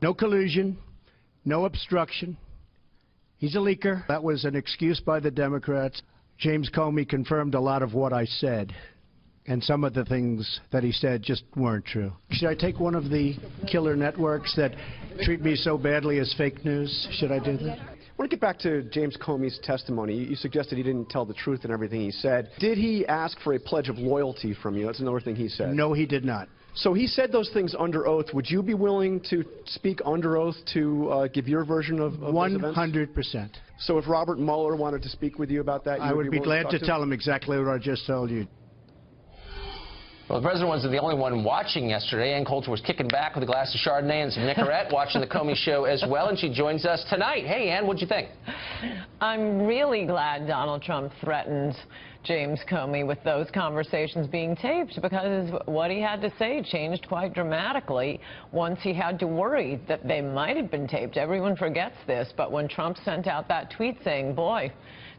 No collusion, no obstruction. He's a leaker. That was an excuse by the Democrats. James Comey confirmed a lot of what I said, and some of the things that he said just weren't true. Should I take one of the killer networks that treat me so badly as fake news? Should I do that? I want to get back to James Comey's testimony. You suggested he didn't tell the truth in everything he said. Did he ask for a pledge of loyalty from you? That's another thing he said. No, he did not. So he said those things under oath. Would you be willing to speak under oath to give your version of those events? 100%. So if Robert Mueller wanted to speak with you about that, I would be glad to tell him exactly what I just told you. Well, the president wasn't the only one watching yesterday. Ann Coulter was kicking back with a glass of Chardonnay and some Nicorette, watching the Comey show as well, and she joins us tonight. Hey, Ann, what'd you think? I'm really glad Donald Trump threatened James Comey with those conversations being taped, because what he had to say changed quite dramatically once he had to worry that they might have been taped. Everyone forgets this, but when Trump sent out that tweet saying, boy,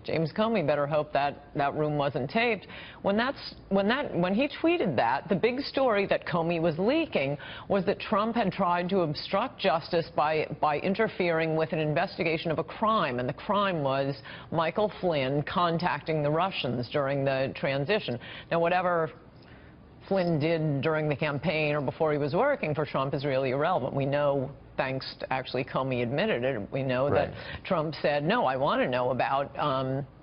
James Comey better hope that room wasn't taped. When he tweeted that, the big story that Comey was leaking was that Trump had tried to obstruct justice by interfering with an investigation of a crime, and the crime was Michael Flynn contacting the Russians during the transition. Now, whatever Flynn did during the campaign or before he was working for Trump is really irrelevant. We know, thanks to actually Comey admitted it, we know that Trump said, no, I want to know about,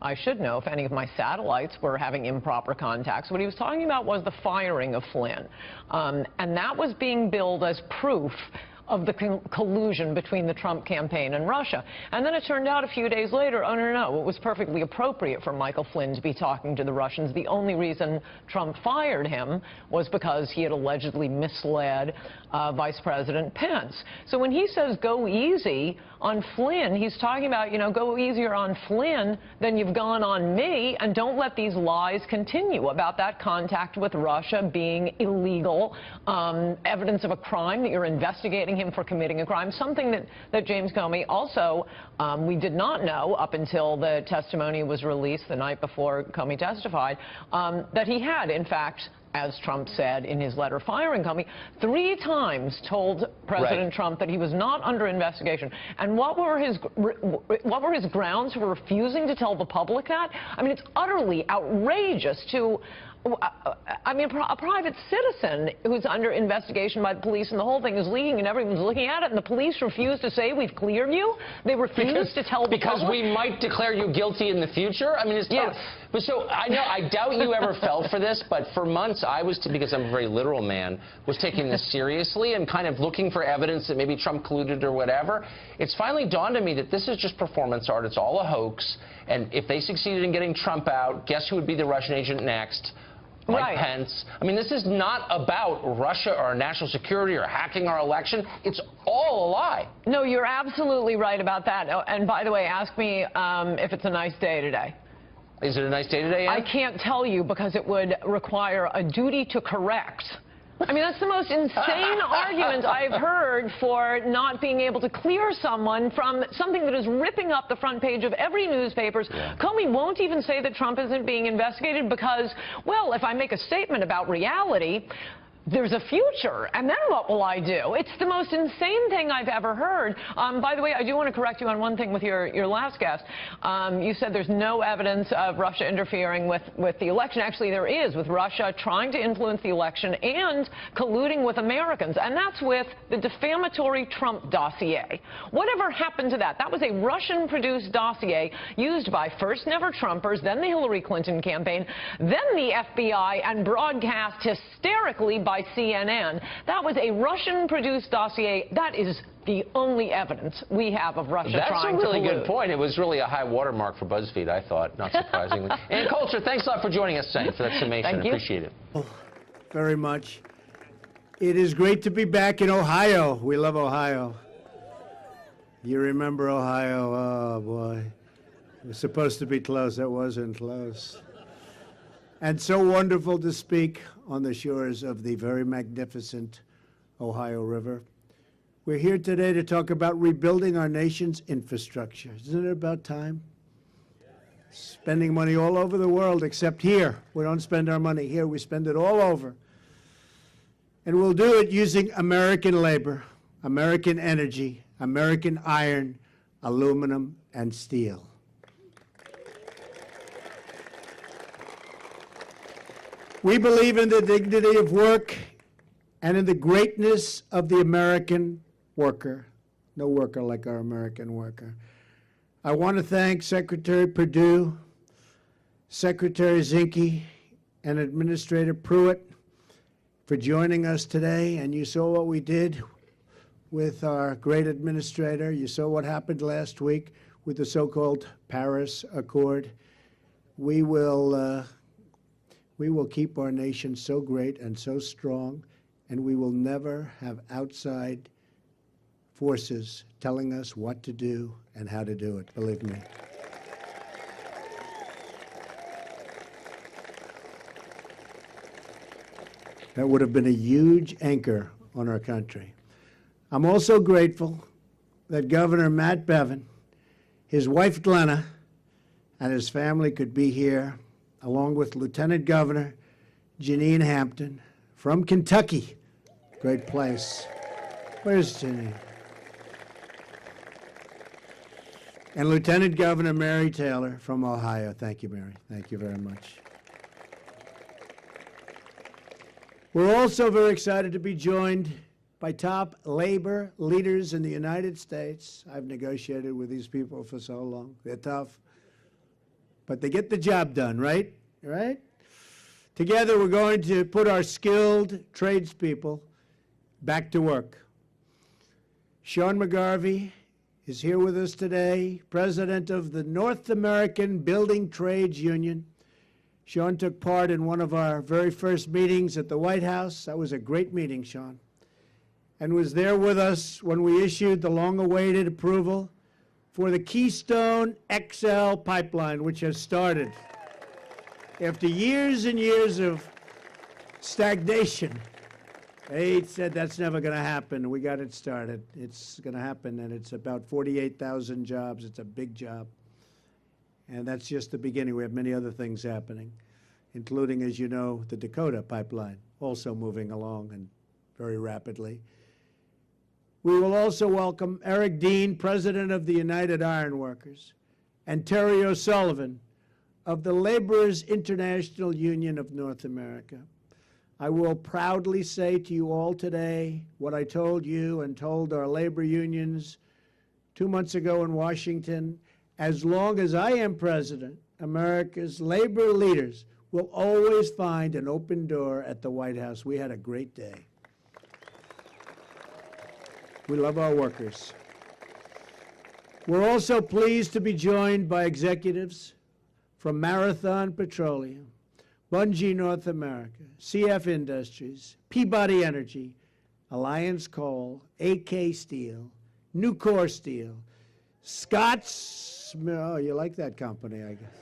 I should know if any of my satellites were having improper contacts. What he was talking about was the firing of Flynn. And that was being billed as proof of the collusion between the Trump campaign and Russia. And then it turned out a few days later, oh, no, it was perfectly appropriate for Michael Flynn to be talking to the Russians. The only reason Trump fired him was because he had allegedly misled Vice President Pence. So when he says go easy on Flynn, he's talking about, you know, go easier on Flynn than you've gone on me, and don't let these lies continue about that contact with Russia being illegal, evidence of a crime, that you're investigating him for committing a crime, something that James Comey also, we did not know up until the testimony was released the night before Comey testified, that he had, in fact, as Trump said in his letter firing Comey, 3 times told President Trump that he was not under investigation. And what were his grounds for refusing to tell the public that? I mean, it's utterly outrageous to, I mean, a private citizen who's under investigation by the police, and the whole thing is leaking and everyone's looking at it, and the police refuse to say we've cleared you? They refuse to tell the public? Because we might declare you guilty in the future? I mean, it's yes. But so I know, I doubt you ever fell for this, but for months I was, because I'm a very literal man, was taking this seriously and kind of looking for evidence that maybe Trump colluded or whatever. It's finally dawned on me that this is just performance art. It's all a hoax. And if they succeeded in getting Trump out, guess who would be the Russian agent next? Mike Pence. I mean, this is not about Russia or national security or hacking our election. It's all a lie. No, you're absolutely right about that. Oh, and by the way, ask me if it's a nice day today. Is it a nice day today, Ann? I can't tell you, because it would require a duty to correct. I mean, that's the most insane argument I've heard for not being able to clear someone from something that is ripping up the front page of every newspaper. Comey won't even say that Trump isn't being investigated because, well, if I make a statement about reality, there's a future, and then what will I do? It's the most insane thing I've ever heard. By the way, I do want to correct you on one thing with your last guest. You said there's no evidence of Russia interfering with the election. Actually, there is, with Russia trying to influence the election and colluding with Americans, and that's with the defamatory Trump dossier. Whatever happened to that? That was a Russian-produced dossier used by first Never Trumpers, then the Hillary Clinton campaign, then the FBI, and broadcast hysterically by CNN. That was a Russian-produced dossier. That is the only evidence we have of Russia trying to collude. That's a really good point. It was really a high watermark for BuzzFeed, I thought, not surprisingly. Ann Coulter, thanks a lot for joining us tonight for that summation. Thank you. Appreciate it. Very much. It is great to be back in Ohio. We love Ohio. You remember Ohio? Oh, boy. It was supposed to be close. It wasn't close. And so wonderful to speak on the shores of the very magnificent Ohio River. We're here today to talk about rebuilding our nation's infrastructure. Isn't it about time? Spending money all over the world, except here. We don't spend our money here. We spend it all over. And we'll do it using American labor. American energy, American iron, aluminum, and steel. We believe in the dignity of work and in the greatness of the American worker. No worker like our American worker. I want to thank Secretary Perdue, Secretary Zinke, and Administrator Pruitt for joining us today. And you saw what we did with our great administrator. You saw what happened last week with the so-called Paris Accord. We will keep our nation so great and so strong, and we will never have outside forces telling us what to do and how to do it, believe me. That would have been a huge anchor on our country. I'm also grateful that Governor Matt Bevin, his wife Glenna, and his family could be here, along with Lieutenant Governor Janine Hampton from Kentucky. Great place. Where's Janine? And Lieutenant Governor Mary Taylor from Ohio. Thank you, Mary. Thank you very much. We're also very excited to be joined by top labor leaders in the United States. I've negotiated with these people for so long. They're tough, but they get the job done, right? Right? Together, we're going to put our skilled tradespeople back to work. Sean McGarvey is here with us today, president of the North American Building Trades Union. Sean took part in one of our very first meetings at the White House. That was a great meeting, Sean, and was there with us when we issued the long-awaited approval for the Keystone XL pipeline, which has started. After years and years of stagnation, they said that's never going to happen. We got it started. It's going to happen, and it's about 48,000 jobs. It's a big job. And that's just the beginning. We have many other things happening, including, as you know, the Dakota pipeline, also moving along and very rapidly. We will also welcome Eric Dean, president of the United Iron Workers, and Terry O'Sullivan of the Laborers International Union of North America. I will proudly say to you all today what I told you and told our labor unions 2 months ago in Washington. As long as I am president, America's labor leaders will always find an open door at the White House. We had a great day. We love our workers. We're also pleased to be joined by executives from Marathon Petroleum, Bunge North America, CF Industries, Peabody Energy, Alliance Coal, AK Steel, Nucor Steel, Scott's, oh, you like that company, I guess.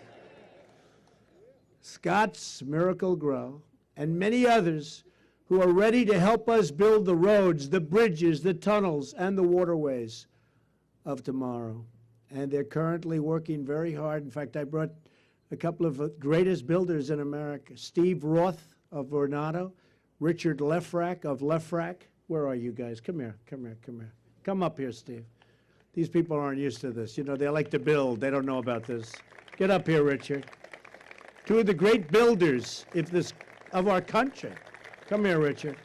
Scott's Miracle Grow, and many others who are ready to help us build the roads, the bridges, the tunnels, and the waterways of tomorrow. And they're currently working very hard. In fact, I brought a couple of the greatest builders in America, Steve Roth of Vornado, Richard Lefrak of Lefrak. Where are you guys? Come here, come here, come here. Come up here, Steve. These people aren't used to this. You know, they like to build. They don't know about this. Get up here, Richard. Two of the great builders of our country. Come here, Richard.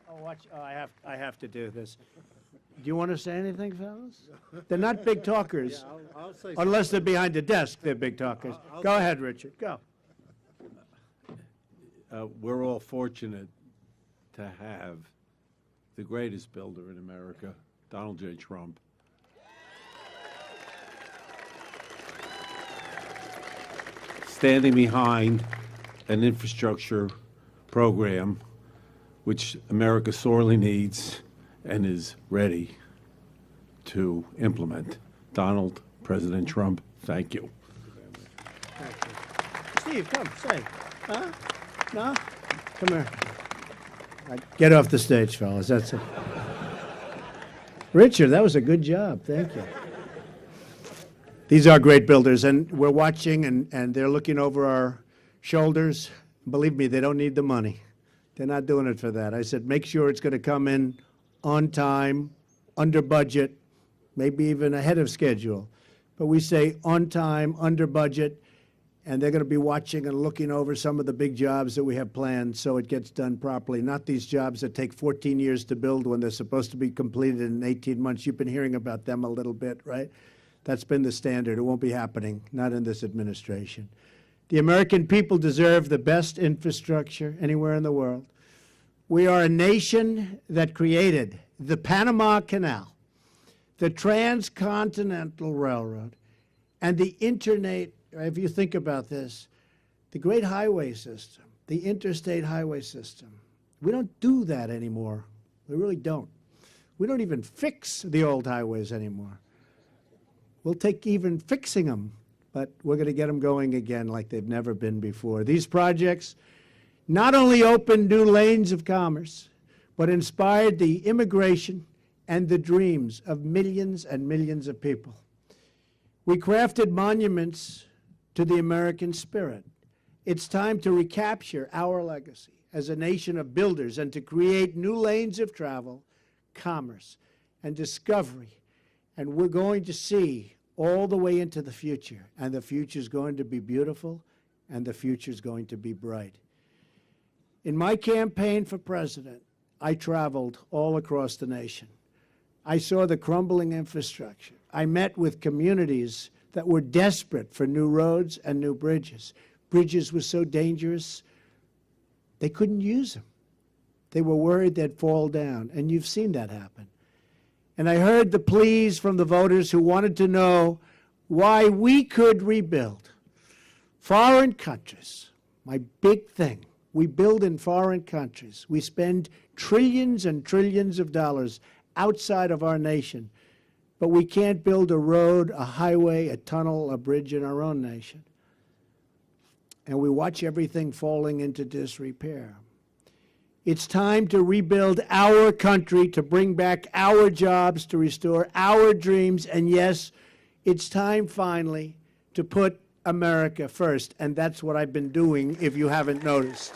Oh, watch. Oh, I have to do this. Do you want to say anything, fellas? They're not big talkers. Yeah, I'll say unless they're behind a desk, they're big talkers. Go ahead, Richard. Go. We're all fortunate to have the greatest builder in America, Donald J. Trump. Standing behind an infrastructure program which America sorely needs and is ready to implement. Donald, President Trump, thank you. Thank you. Steve, come, say. Huh? No? Come here. Get off the stage, fellas. That's it. Richard, that was a good job. Thank you. These are great builders, and we're watching, and they're looking over our shoulders Believe me, they don't need the money. They're not doing it for that. I said, make sure it's going to come in on time, under budget, maybe even ahead of schedule. But we say on time, under budget, and they're going to be watching and looking over some of the big jobs that we have planned so it gets done properly, not these jobs that take 14 years to build when they're supposed to be completed in 18 months. You've been hearing about them a little bit, right? That's been the standard. It won't be happening, not in this administration. The American people deserve the best infrastructure anywhere in the world. We are a nation that created the Panama Canal, the Transcontinental Railroad, and the Internet. If you think about this, the great highway system, the interstate highway system, we don't do that anymore. We really don't. We don't even fix the old highways anymore. We'll take even fixing them, but we're going to get them going again like they've never been before. These projects not only opened new lanes of commerce, but inspired the immigration and the dreams of millions and millions of people. We crafted monuments to the American spirit. It's time to recapture our legacy as a nation of builders and to create new lanes of travel, commerce, and discovery. And we're going to see all the way into the future, and the future is going to be beautiful, and the future is going to be bright. In my campaign for president, I traveled all across the nation. I saw the crumbling infrastructure. I met with communities that were desperate for new roads and new bridges. Bridges were so dangerous, they couldn't use them. They were worried they'd fall down, and you've seen that happen. And I heard the pleas from the voters who wanted to know why we could rebuild. Foreign countries, my big thing, we build in foreign countries. We spend trillions and trillions of dollars outside of our nation, but we can't build a road, a highway, a tunnel, a bridge in our own nation. And we watch everything falling into disrepair. It's time to rebuild our country, to bring back our jobs, to restore our dreams, and yes, it's time finally to put America first, and that's what I've been doing, if you haven't noticed.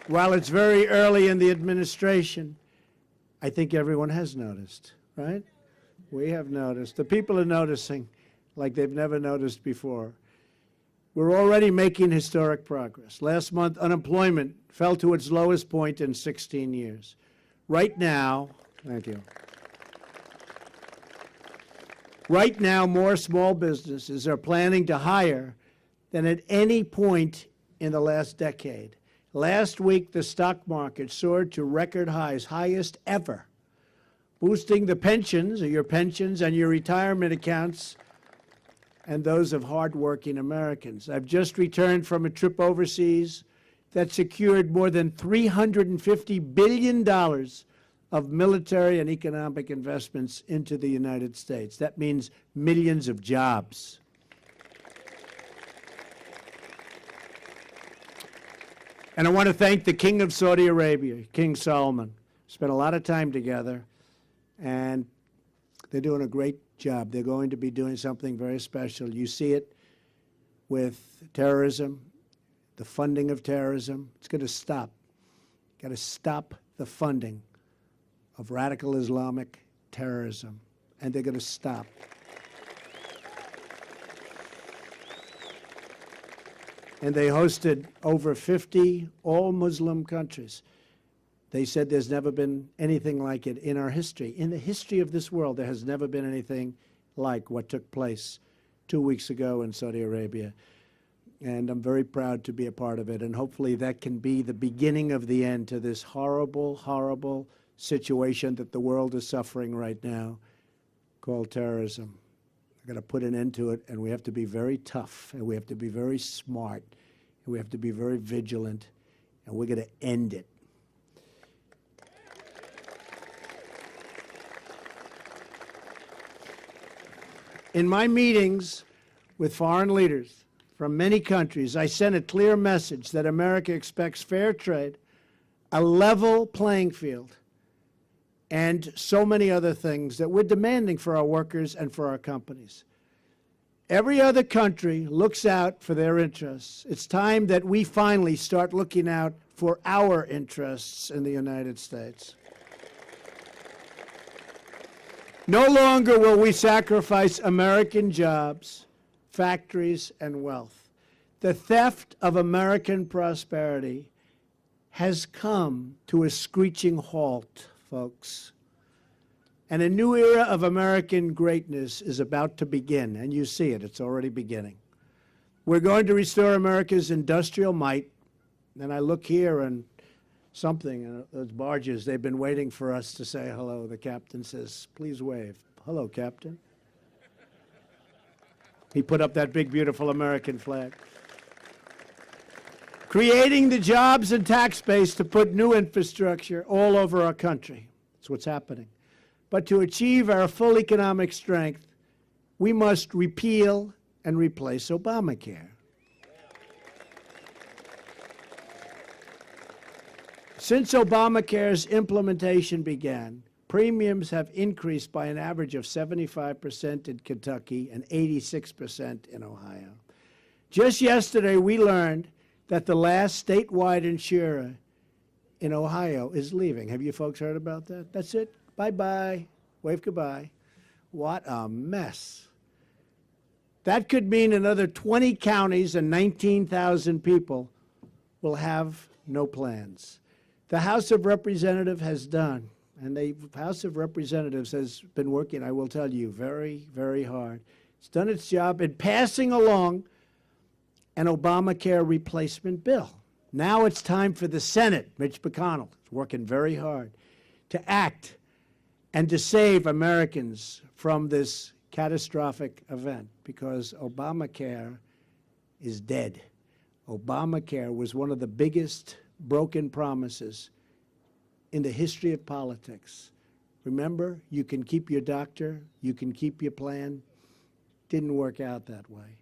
While it's very early in the administration, I think everyone has noticed, right? We have noticed. The people are noticing like they've never noticed before. We're already making historic progress. Last month, unemployment fell to its lowest point in 16 years. Right now, thank you. Right now, more small businesses are planning to hire than at any point in the last decade. Last week, the stock market soared to record highs, highest ever, boosting the pensions, or your pensions, and your retirement accounts, and those of hardworking Americans. I've just returned from a trip overseas that secured more than $350 billion of military and economic investments into the United States. That means millions of jobs. And I want to thank the King of Saudi Arabia, King Salman. Spent a lot of time together, and they're doing a great job. They're going to be doing something very special. You see it with terrorism, the funding of terrorism. It's going to stop. Got to stop the funding of radical Islamic terrorism, and they're going to stop. And they hosted over 50 all-Muslim countries. They said there's never been anything like it in our history. In the history of this world, there has never been anything like what took place 2 weeks ago in Saudi Arabia. And I'm very proud to be a part of it. And hopefully that can be the beginning of the end to this horrible, horrible situation that the world is suffering right now called terrorism. We've got to put an end to it, and we have to be very tough, and we have to be very smart, and we have to be very vigilant, and we're going to end it. In my meetings with foreign leaders from many countries, I sent a clear message that America expects fair trade, a level playing field, and so many other things that we're demanding for our workers and for our companies. Every other country looks out for their interests. It's time that we finally start looking out for our interests in the United States. No longer will we sacrifice American jobs, factories, and wealth. The theft of American prosperity has come to a screeching halt, folks. And a new era of American greatness is about to begin, and you see it. It's already beginning. We're going to restore America's industrial might. And I look here and those barges, they've been waiting for us to say hello. The captain says, please wave. Hello, Captain. He put up that big, beautiful American flag. Creating the jobs and tax base to put new infrastructure all over our country. That's what's happening. But to achieve our full economic strength, we must repeal and replace Obamacare. Since Obamacare's implementation began, premiums have increased by an average of 75% in Kentucky and 86% in Ohio. Just yesterday, we learned that the last statewide insurer in Ohio is leaving. Have you folks heard about that? That's it. Bye-bye. Wave goodbye. What a mess. That could mean another 20 counties and 19,000 people will have no plans. The House of Representatives has done, and the House of Representatives has been working, I will tell you, very, very hard. It's done its job in passing along an Obamacare replacement bill. Now it's time for the Senate. Mitch McConnell is working very hard to act and to save Americans from this catastrophic event, because Obamacare is dead. Obamacare was one of the biggest broken promises in the history of politics. Remember, you can keep your doctor, you can keep your plan. Didn't work out that way.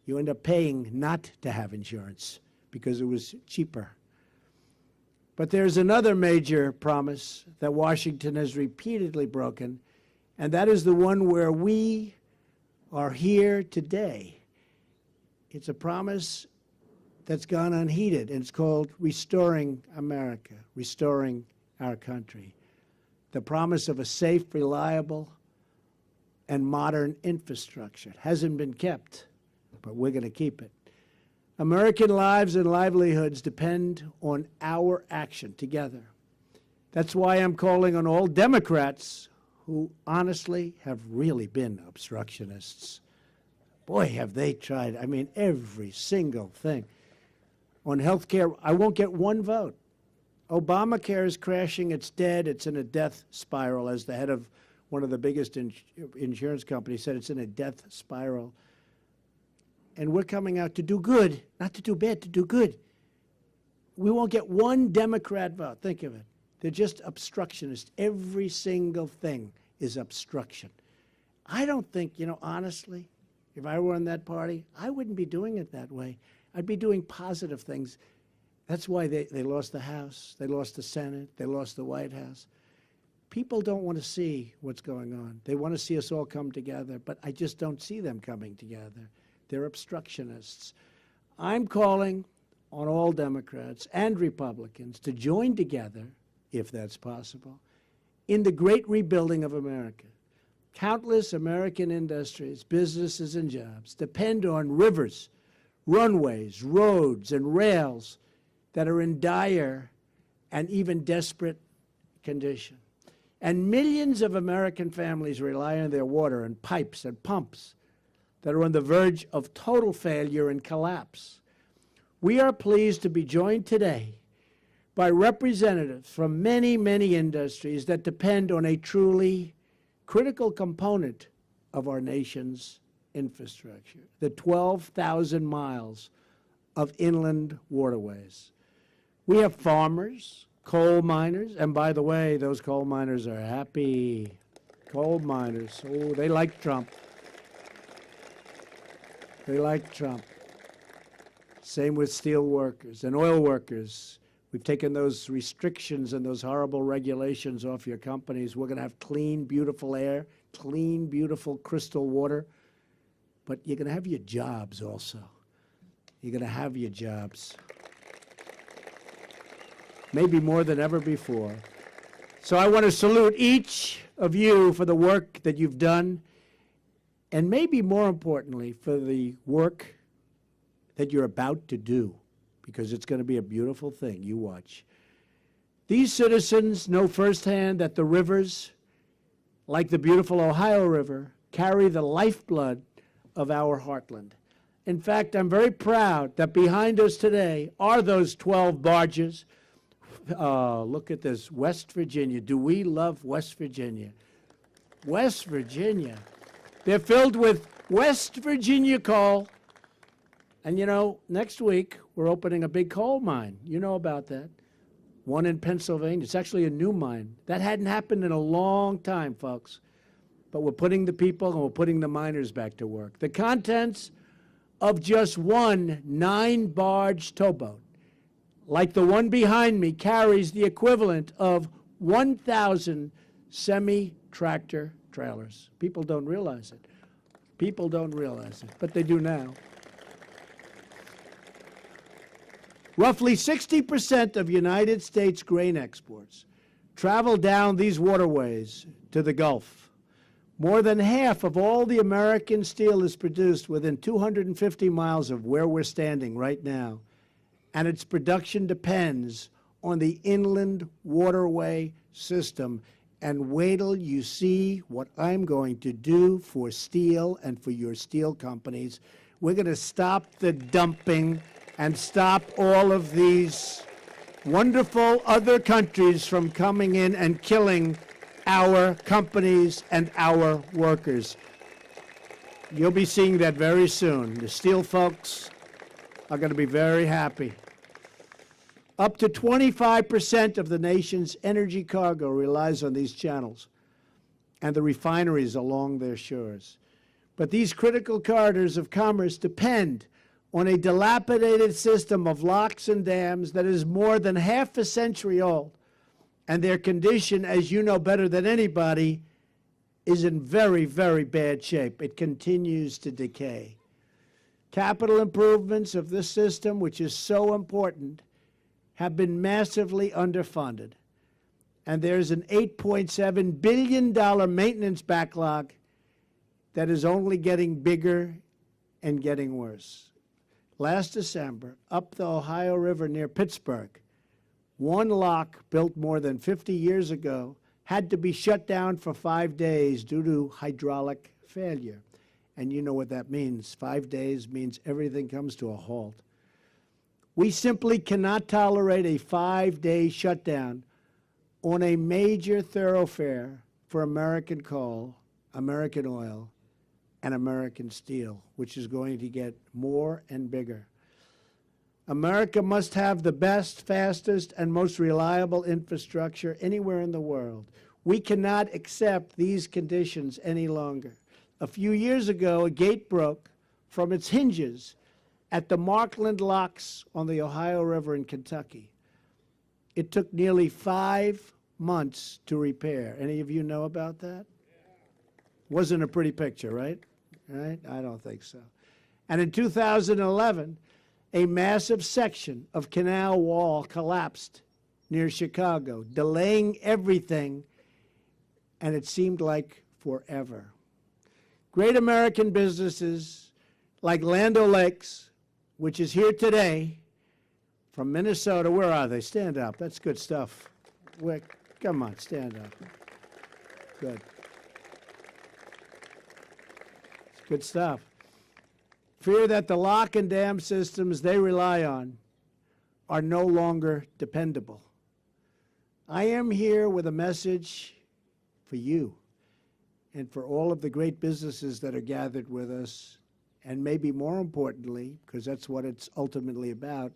You end up paying not to have insurance because it was cheaper. But there's another major promise that Washington has repeatedly broken, and that is the one where we are here today. It's a promise that's gone unheeded, and it's called restoring America, restoring our country. The promise of a safe, reliable, and modern infrastructure. It hasn't been kept, but we're going to keep it. American lives and livelihoods depend on our action together. That's why I'm calling on all Democrats who honestly have really been obstructionists. Boy, have they tried. I mean, every single thing. On health care, I won't get one vote. Obamacare is crashing. It's dead. It's in a death spiral, as the head of one of the biggest insurance companies said. It's in a death spiral. And we're coming out to do good, not to do bad, to do good. We won't get one Democrat vote. Think of it. They're just obstructionists. Every single thing is obstruction. I don't think, honestly, if I were in that party, I wouldn't be doing it that way. I'd be doing positive things. That's why they lost the House, they lost the Senate, they lost the White House. People don't want to see what's going on. They want to see us all come together, but I just don't see them coming together. They're obstructionists. I'm calling on all Democrats and Republicans to join together, if that's possible, in the great rebuilding of America. Countless American industries, businesses, and jobs depend on rivers, runways, roads, and rails that are in dire and even desperate condition. And millions of American families rely on their water and pipes and pumps that are on the verge of total failure and collapse. We are pleased to be joined today by representatives from many, many industries that depend on a truly critical component of our nation's infrastructure, the 12,000 miles of inland waterways. We have farmers, coal miners, and by the way, those coal miners are happy. Coal miners, oh, they like Trump. They like Trump. Same with steel workers and oil workers. We've taken those restrictions and those horrible regulations off your companies. We're going to have clean, beautiful air, clean, beautiful crystal water. But you're going to have your jobs also. You're going to have your jobs. Maybe more than ever before. So I want to salute each of you for the work that you've done, and maybe more importantly, for the work that you're about to do, because it's going to be a beautiful thing. You watch. These citizens know firsthand that the rivers, like the beautiful Ohio River, carry the lifeblood of our heartland. In fact, I'm very proud that behind us today are those 12 barges. Look at this, West Virginia. Do we love West Virginia? West Virginia. They're filled with West Virginia coal. And you know, next week, we're opening a big coal mine. You know about that. One in Pennsylvania. It's actually a new mine. That hadn't happened in a long time, folks. But we're putting the people and we're putting the miners back to work. The contents of just one 9-barge towboat, like the one behind me, carries the equivalent of 1,000 semi-tractor trailers. People don't realize it. People don't realize it, but they do now. Roughly 60% of United States grain exports travel down these waterways to the Gulf. More than half of all the American steel is produced within 250 miles of where we're standing right now, and its production depends on the inland waterway system. And wait till you see what I'm going to do for steel and for your steel companies. We're going to stop the dumping and stop all of these wonderful other countries from coming in and killing our companies and our workers. You'll be seeing that very soon. The steel folks are going to be very happy. Up to 25% of the nation's energy cargo relies on these channels and the refineries along their shores. But these critical corridors of commerce depend on a dilapidated system of locks and dams that is more than half a century old. And their condition, as you know better than anybody, is in very, very bad shape. It continues to decay. Capital improvements of this system, which is so important, have been massively underfunded. And there's an $8.7 billion maintenance backlog that is only getting bigger and getting worse. Last December, up the Ohio River near Pittsburgh, one lock built more than 50 years ago had to be shut down for 5 days due to hydraulic failure. And you know what that means. 5 days means everything comes to a halt. We simply cannot tolerate a 5-day shutdown on a major thoroughfare for American coal, American oil, and American steel, which is going to get more and bigger. America must have the best, fastest, and most reliable infrastructure anywhere in the world. We cannot accept these conditions any longer. A few years ago, a gate broke from its hinges at the Markland Locks on the Ohio River in Kentucky. It took nearly 5 months to repair. Any of you know about that? Wasn't a pretty picture, right? Right? I don't think so. And in 2011, a massive section of canal wall collapsed near Chicago, delaying everything, and it seemed like forever. Great American businesses like Land O'Lakes, which is here today from Minnesota. Where are they? Stand up. That's good stuff. Come on, stand up. Good. It's good stuff. Fear that the lock and dam systems they rely on are no longer dependable. I am here with a message for you and for all of the great businesses that are gathered with us, and maybe more importantly, because that's what it's ultimately about,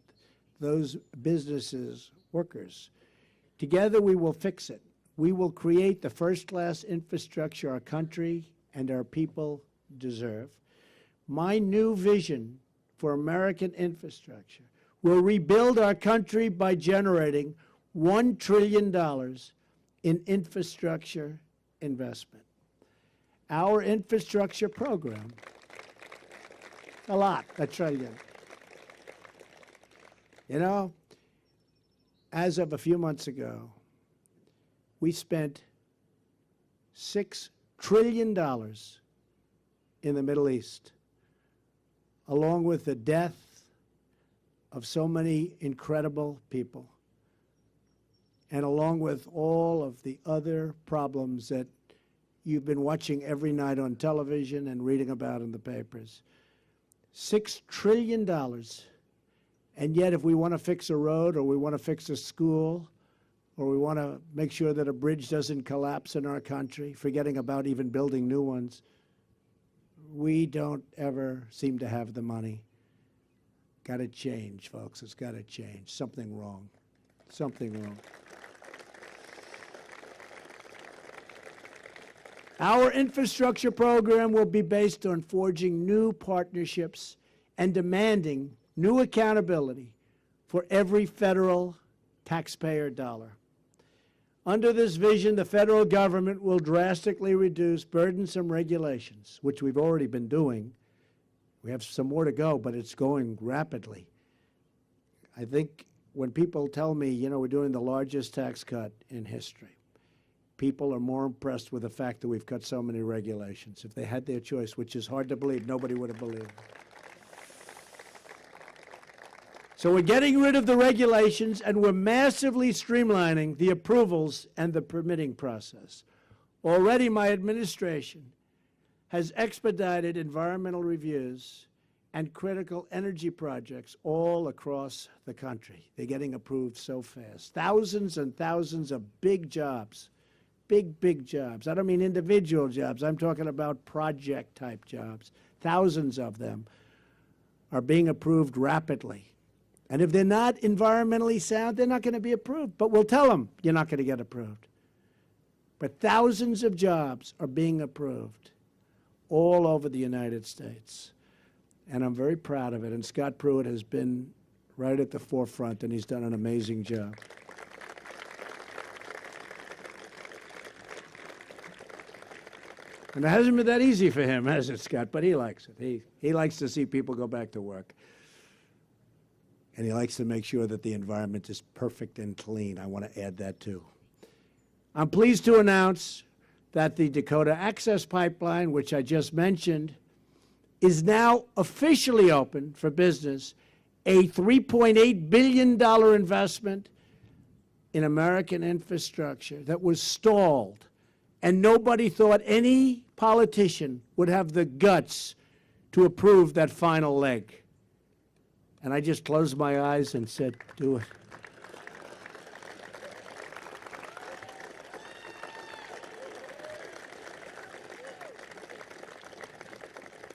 those businesses, workers. Together we will fix it. We will create the first-class infrastructure our country and our people deserve. My new vision for American infrastructure will rebuild our country by generating $1 trillion in infrastructure investment. Our infrastructure program, a trillion. You know, as of a few months ago, we spent $6 trillion in the Middle East, along with the death of so many incredible people, and along with all of the other problems that you've been watching every night on television and reading about in the papers. $6 trillion. And yet, if we want to fix a road, or we want to fix a school, or we want to make sure that a bridge doesn't collapse in our country, forgetting about even building new ones, we don't ever seem to have the money. Got to change, folks. It's got to change. Something wrong. Something wrong. Our infrastructure program will be based on forging new partnerships and demanding new accountability for every federal taxpayer dollar. Under this vision, the federal government will drastically reduce burdensome regulations, which we've already been doing. We have some more to go, but it's going rapidly. I think when people tell me, you know, we're doing the largest tax cut in history, people are more impressed with the fact that we've cut so many regulations. If they had their choice, which is hard to believe, nobody would have believed. So we're getting rid of the regulations, and we're massively streamlining the approvals and the permitting process. Already, my administration has expedited environmental reviews and critical energy projects all across the country. They're getting approved so fast. Thousands and thousands of big jobs, big jobs. I don't mean individual jobs. I'm talking about project-type jobs. Thousands of them are being approved rapidly. And if they're not environmentally sound, they're not going to be approved. But we'll tell them you're not going to get approved. But thousands of jobs are being approved all over the United States. And I'm very proud of it. And Scott Pruitt has been right at the forefront, and he's done an amazing job. And it hasn't been that easy for him, has it, Scott? But he likes it. He likes to see people go back to work. And he likes to make sure that the environment is perfect and clean. I want to add that, too. I'm pleased to announce that the Dakota Access Pipeline, which I just mentioned, is now officially open for business, a $3.8 billion investment in American infrastructure that was stalled, and nobody thought any politician would have the guts to approve that final leg. And I just closed my eyes and said, do it.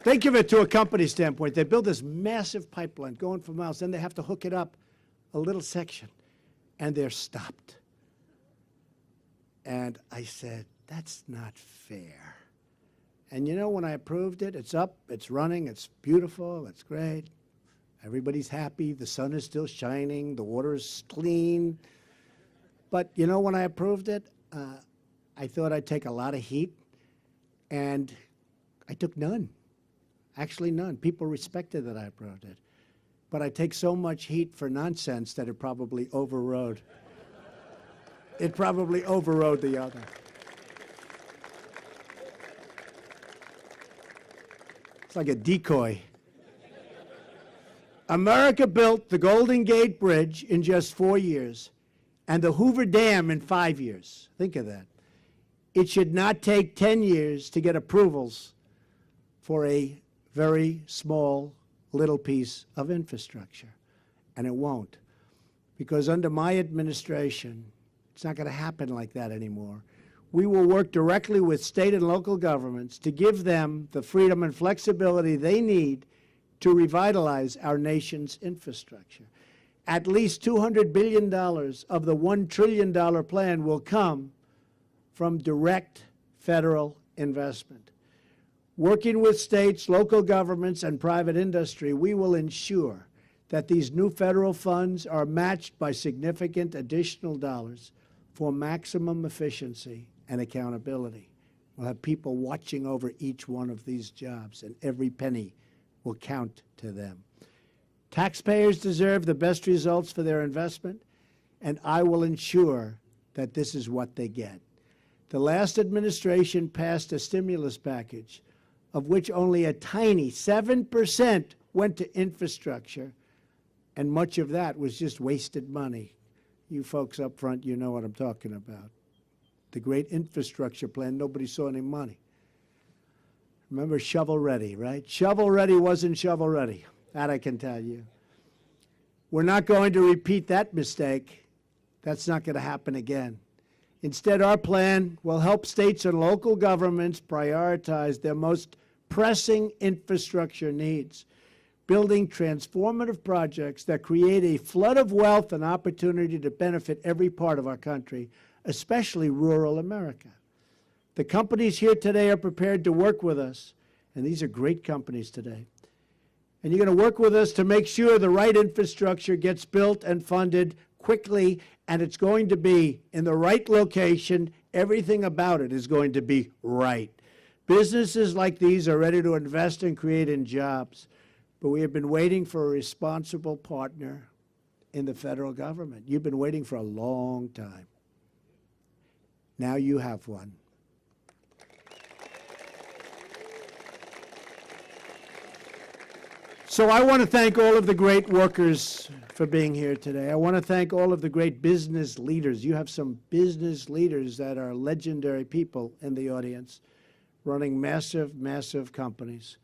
Think of it to a company standpoint. They build this massive pipeline going for miles, then they have to hook it up a little section, and they're stopped. And I said, that's not fair. And you know, when I approved it, it's up, it's running, it's beautiful, it's great. Everybody's happy, the sun is still shining, the water is clean. But you know, when I approved it, I thought I'd take a lot of heat, and I took none. Actually, none. People respected that I approved it. But I take so much heat for nonsense that it probably overrode. It probably overrode the other. It's like a decoy. America built the Golden Gate Bridge in just 4 years and the Hoover Dam in 5 years. Think of that. It should not take 10 years to get approvals for a very small little piece of infrastructure. And it won't. Because under my administration, it's not going to happen like that anymore. We will work directly with state and local governments to give them the freedom and flexibility they need to revitalize our nation's infrastructure. At least $200 billion of the $1 trillion plan will come from direct federal investment. Working with states, local governments, and private industry, we will ensure that these new federal funds are matched by significant additional dollars for maximum efficiency and accountability. We'll have people watching over each one of these jobs, and every penny will count to them. Taxpayers deserve the best results for their investment, and I will ensure that this is what they get. The last administration passed a stimulus package, of which only a tiny 7% went to infrastructure, and much of that was just wasted money. You folks up front, you know what I'm talking about. The great infrastructure plan, nobody saw any money. Remember shovel ready, right? Shovel ready wasn't shovel ready. That I can tell you. We're not going to repeat that mistake. That's not going to happen again. Instead, our plan will help states and local governments prioritize their most pressing infrastructure needs, building transformative projects that create a flood of wealth and opportunity to benefit every part of our country, especially rural America. The companies here today are prepared to work with us, and these are great companies today. And you're going to work with us to make sure the right infrastructure gets built and funded quickly, and it's going to be in the right location. Everything about it is going to be right. Businesses like these are ready to invest and create in jobs, but we have been waiting for a responsible partner in the federal government. You've been waiting for a long time. Now you have one. So I want to thank all of the great workers for being here today. I want to thank all of the great business leaders. You have some business leaders that are legendary people in the audience, running massive, massive companies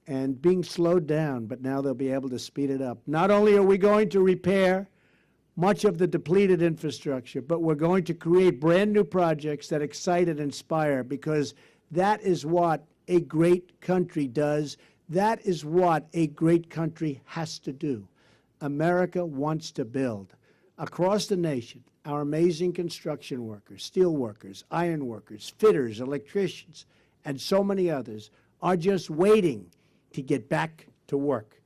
and being slowed down, but now they'll be able to speed it up. Not only are we going to repair much of the depleted infrastructure, but we're going to create brand new projects that excite and inspire, because that is what a great country does. That is what a great country has to do. America wants to build. Across the nation, our amazing construction workers, steel workers, iron workers, fitters, electricians, and so many others are just waiting to get back to work.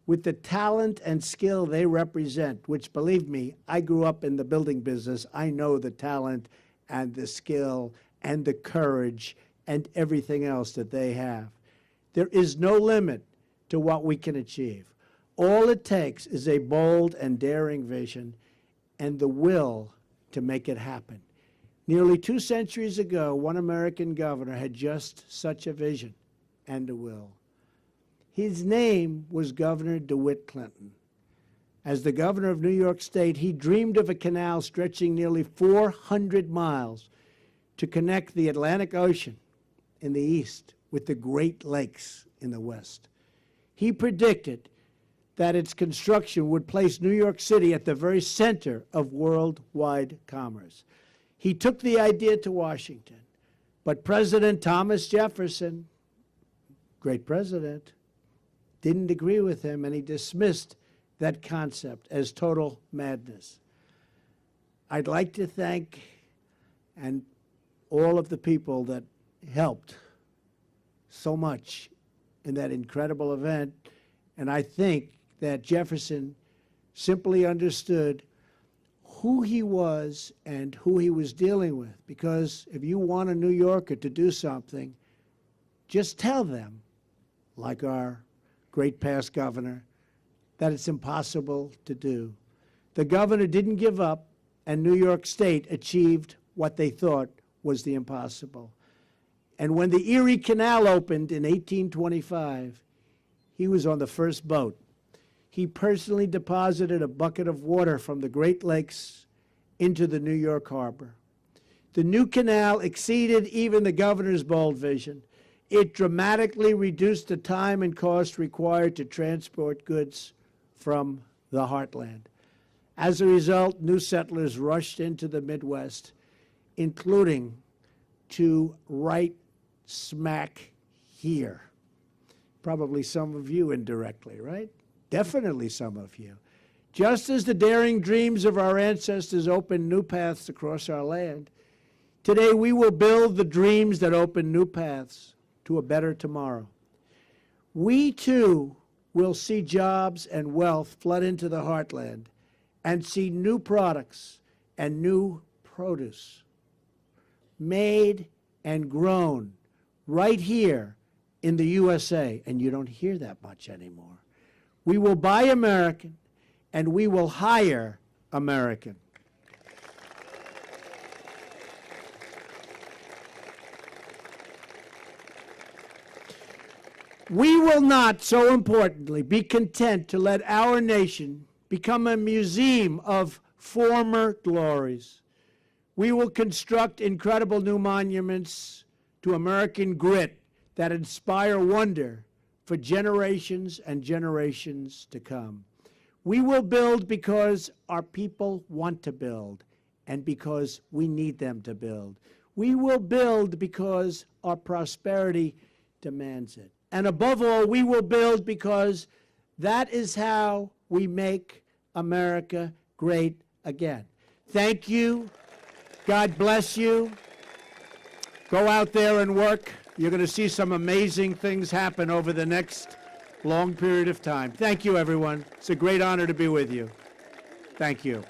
With the talent and skill they represent, which, believe me, I grew up in the building business. I know the talent and the skill and the courage and everything else that they have. There is no limit to what we can achieve. All it takes is a bold and daring vision and the will to make it happen. Nearly 2 centuries ago, one American governor had just such a vision and a will. His name was Governor DeWitt Clinton. As the governor of New York State, he dreamed of a canal stretching nearly 400 miles to connect the Atlantic Ocean in the east with the Great Lakes in the west. He predicted that its construction would place New York City at the very center of worldwide commerce. He took the idea to Washington, but President Thomas Jefferson, great president, didn't agree with him, and he dismissed that concept as total madness. I'd like to thank all of the people that helped so much in that incredible event, and I think that Jefferson simply understood who he was and who he was dealing with. Because if you want a New Yorker to do something, just tell them, like our great past governor, that it's impossible to do. The governor didn't give up, and New York State achieved what they thought was the impossible. And when the Erie Canal opened in 1825, he was on the first boat. He personally deposited a bucket of water from the Great Lakes into the New York harbor. The new canal exceeded even the governor's bold vision. It dramatically reduced the time and cost required to transport goods from the heartland. As a result, new settlers rushed into the Midwest, including to right smack here. Probably some of you indirectly, right? Definitely some of you. Just as the daring dreams of our ancestors opened new paths across our land, today we will build the dreams that open new paths to a better tomorrow. We, too, will see jobs and wealth flood into the heartland and see new products and new produce made and grown right here in the USA, and you don't hear that much anymore. We will buy American, and we will hire American. We will not, so importantly, be content to let our nation become a museum of former glories. We will construct incredible new monuments to American grit that inspire wonder for generations and generations to come. We will build because our people want to build and because we need them to build. We will build because our prosperity demands it. And above all, we will build because that is how we make America great again. Thank you. God bless you. Go out there and work. You're going to see some amazing things happen over the next long period of time. Thank you, everyone. It's a great honor to be with you. Thank you.